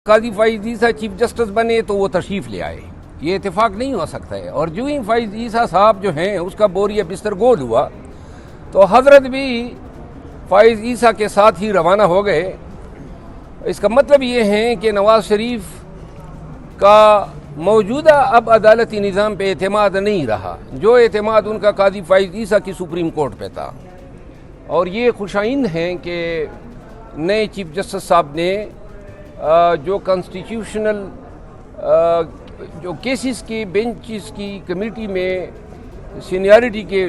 قاضی فائز عیسیٰ chief justice بنے تو وہ تشریف لے آئے، یہ اتفاق نہیں ہو سکتا ہے۔ اور جو ہی فائز عیسیٰ صاحب جو ہیں اس کا بوریا بستر گول ہوا تو حضرت بھی فائز عیسیٰ کے ساتھ ہی روانہ ہو گئے۔ اس کا مطلب یہ ہے کہ نواز شریف کا موجودہ اب عدالتی نظام پہ اعتماد نہیں رہا، جو اعتماد ان کا قاضی فائز عیسیٰ کی سپریم کورٹ پہ تھا۔ اور یہ خوش آئند ہیں کہ نئے چیف جسٹس صاحب نے جو کانسٹیٹیوشنل جو کیسز کی بینچز کی کمیٹی میں سینیارٹی کے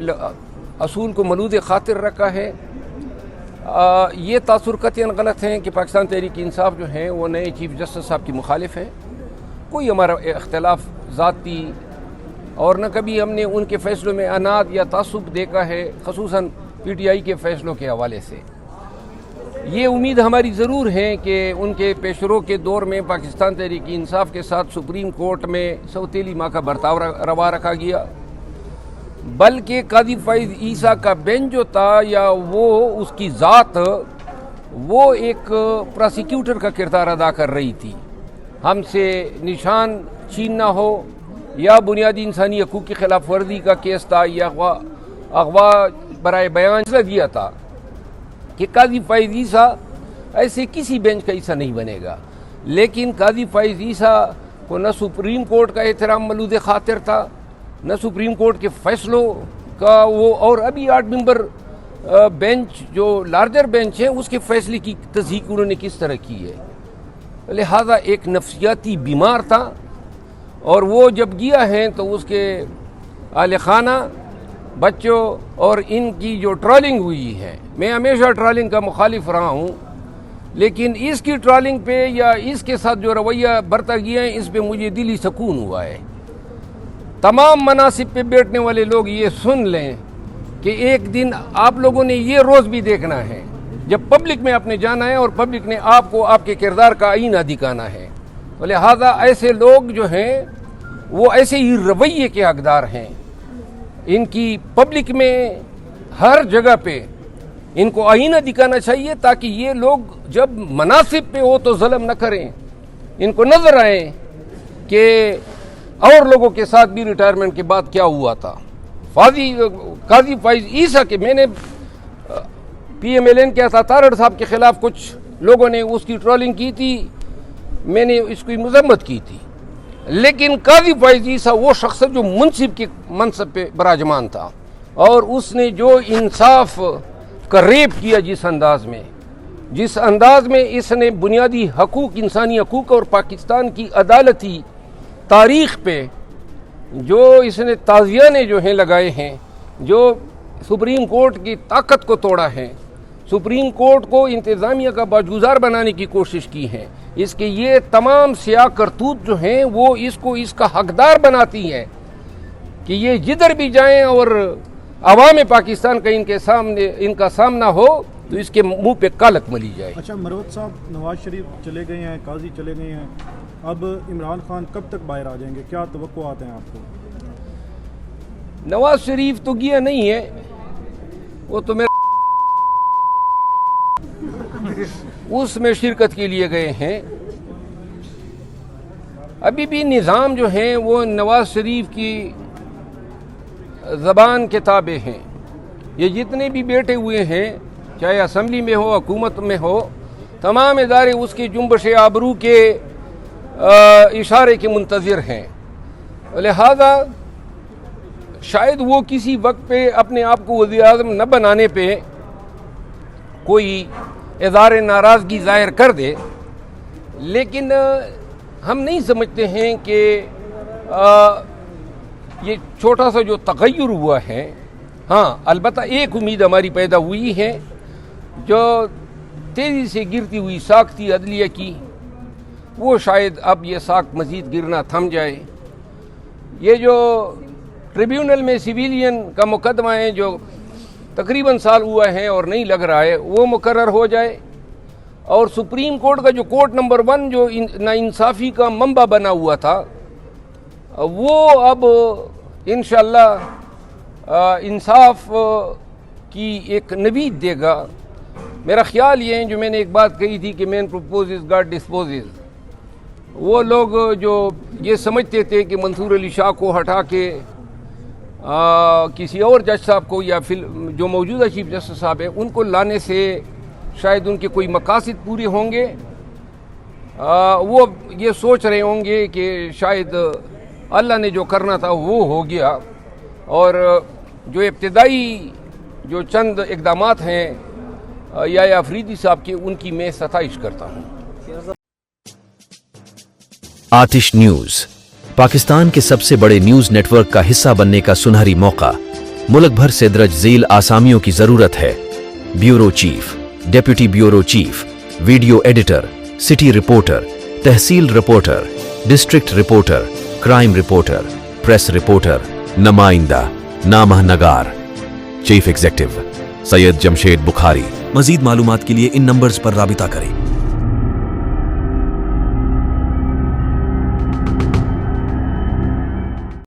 اصول کو ملوذ خاطر رکھا ہے۔ یہ تاثر قطعاً غلط ہیں کہ پاکستان تحریک انصاف جو ہیں وہ نئے چیف جسٹس صاحب کی مخالف ہیں۔ کوئی ہمارا اختلاف ذاتی اور نہ کبھی ہم نے ان کے فیصلوں میں عناد یا تعصب دیکھا ہے، خصوصاً پی ٹی آئی کے فیصلوں کے حوالے سے۔ یہ امید ہماری ضرور ہے کہ ان کے پیشرو کے دور میں پاکستان تحریک انصاف کے ساتھ سپریم کورٹ میں سوتیلی ماں کا برتاؤ روا رکھا گیا، بلکہ قاضی فائز عیسیٰ کا بینچ جو تھا یا وہ اس کی ذات وہ ایک پراسیکیوٹر کا کردار ادا کر رہی تھی۔ ہم سے نشان چھیننا ہو یا بنیادی انسانی حقوق کی خلاف ورزی کا کیس تھا یا اغوا برائے بیان دیا تھا کہ قاضی فائز عیسیٰ ایسے کسی بینچ کا حصہ نہیں بنے گا، لیکن قاضی فائز عیسیٰ کو نہ سپریم کورٹ کا احترام ملوذ خاطر تھا، نہ سپریم کورٹ کے فیصلوں کا وہ، اور ابھی 8 ممبر بینچ جو لارجر بینچ ہے اس کے فیصلے کی تصدیق انہوں نے کس طرح کی ہے۔ لہذا ایک نفسیاتی بیمار تھا، اور وہ جب گیا ہے تو اس کے اہل خانہ بچوں اور ان کی جو ٹرالنگ ہوئی ہے، میں ہمیشہ ٹرالنگ کا مخالف رہا ہوں، لیکن اس کی ٹرالنگ پہ یا اس کے ساتھ جو رویہ برتا گیا ہے اس پہ مجھے دلی سکون ہوا ہے۔ تمام مناصب پہ بیٹھنے والے لوگ یہ سن لیں کہ ایک دن آپ لوگوں نے یہ روز بھی دیکھنا ہے جب پبلک میں آپ نے جانا ہے اور پبلک نے آپ کو آپ کے کردار کا آئینہ دکھانا ہے۔ لہذا ایسے لوگ جو ہیں وہ ایسے ہی رویے کے حقدار ہیں۔ ان کی پبلک میں ہر جگہ پہ ان کو آئینہ دکھانا چاہیے تاکہ یہ لوگ جب مناصب پہ ہو تو ظلم نہ کریں، ان کو نظر آئے کہ اور لوگوں کے ساتھ بھی ریٹائرمنٹ کے بعد کیا ہوا تھا۔ قاضی فائز عیسیٰ کے میں نے پی ایم ایل این کیا تھا، تارڑ صاحب کے خلاف کچھ لوگوں نے اس کی ٹرولنگ کی تھی، میں نے اس کی مذمت کی تھی، لیکن قاضی فائز عیسیٰ وہ شخص جو منصب کے منصب پہ براجمان تھا، اور اس نے جو انصاف کا ریپ کیا جس انداز میں اس نے بنیادی حقوق، انسانی حقوق اور پاکستان کی عدالتی تاریخ پہ جو اس نے تعزیے جو ہیں لگائے ہیں، جو سپریم کورٹ کی طاقت کو توڑا ہے، سپریم کورٹ کو انتظامیہ کا باجگزار بنانے کی کوشش کی ہے، اس کے یہ تمام سیاہ کرتوت جو ہیں وہ اس کا حقدار بناتی ہیں کہ یہ جدھر بھی جائیں اور عوام پاکستان کا ان کا سامنا ہو تو اس کے منہ پہ کالک ملی جائے۔ اچھا مروت صاحب، نواز شریف چلے گئے ہیں، قاضی چلے گئے ہیں، اب عمران خان کب تک باہر آ جائیں گے؟ کیا توقعات ہیں آپ کو؟ نواز شریف تو گیا نہیں ہے، وہ تو اس میں شرکت کے لیے گئے ہیں۔ ابھی بھی نظام جو ہیں وہ نواز شریف کی زبان کے تابع ہیں۔ یہ جتنے بھی بیٹھے ہوئے ہیں، چاہے اسمبلی میں ہو، حکومت میں ہو، تمام ادارے اس کی جنبش آبرو کے اشارے کے منتظر ہیں۔ لہذا شاید وہ کسی وقت پہ اپنے آپ کو وزیر اعظم نہ بنانے پہ کوئی اظہار ناراضگی ظاہر کر دے، لیکن ہم نہیں سمجھتے ہیں کہ یہ چھوٹا سا جو تغیر ہوا ہے، ہاں البتہ ایک امید ہماری پیدا ہوئی ہے، جو تیزی سے گرتی ہوئی ساکھ تھی عدلیہ کی، وہ شاید اب یہ ساکھ مزید گرنا تھم جائے۔ یہ جو ٹریبیونل میں سویلین کا مقدمہ ہے جو تقریباً سال ہوا ہے اور نہیں لگ رہا ہے، وہ مقرر ہو جائے، اور سپریم کورٹ کا جو کورٹ نمبر 1 جو ناانصافی کا منبع بنا ہوا تھا، وہ اب انشاءاللہ انصاف کی ایک نوید دے گا۔ میرا خیال یہ ہے، جو میں نے ایک بات کہی تھی کہ مین پروپوزز گاڈ ڈسپوزز، وہ لوگ جو یہ سمجھتے تھے کہ منصور علی شاہ کو ہٹا کے کسی اور جج صاحب کو یا جو موجودہ چیف جسٹس صاحب ہیں ان کو لانے سے شاید ان کے کوئی مقاصد پورے ہوں گے، وہ یہ سوچ رہے ہوں گے کہ شاید اللہ نے جو کرنا تھا وہ ہو گیا، اور جو ابتدائی جو چند اقدامات ہیں یا افریدی صاحب کے، ان کی میں ستائش کرتا ہوں۔ آتش نیوز پاکستان کے سب سے بڑے نیوز نیٹ ورک کا حصہ بننے کا سنہری موقع، ملک بھر سے درج ذیل آسامیوں کی ضرورت ہے۔ Bureau chief, deputy bureau chief, video editor, city reporter, tehsil reporter, district reporter, crime reporter, press reporter, نمائندہ، نامہ نگار۔ Chief executive Syed Jamshed Bukhari. مزید معلومات کے لیے ان نمبرز پر رابطہ کریں۔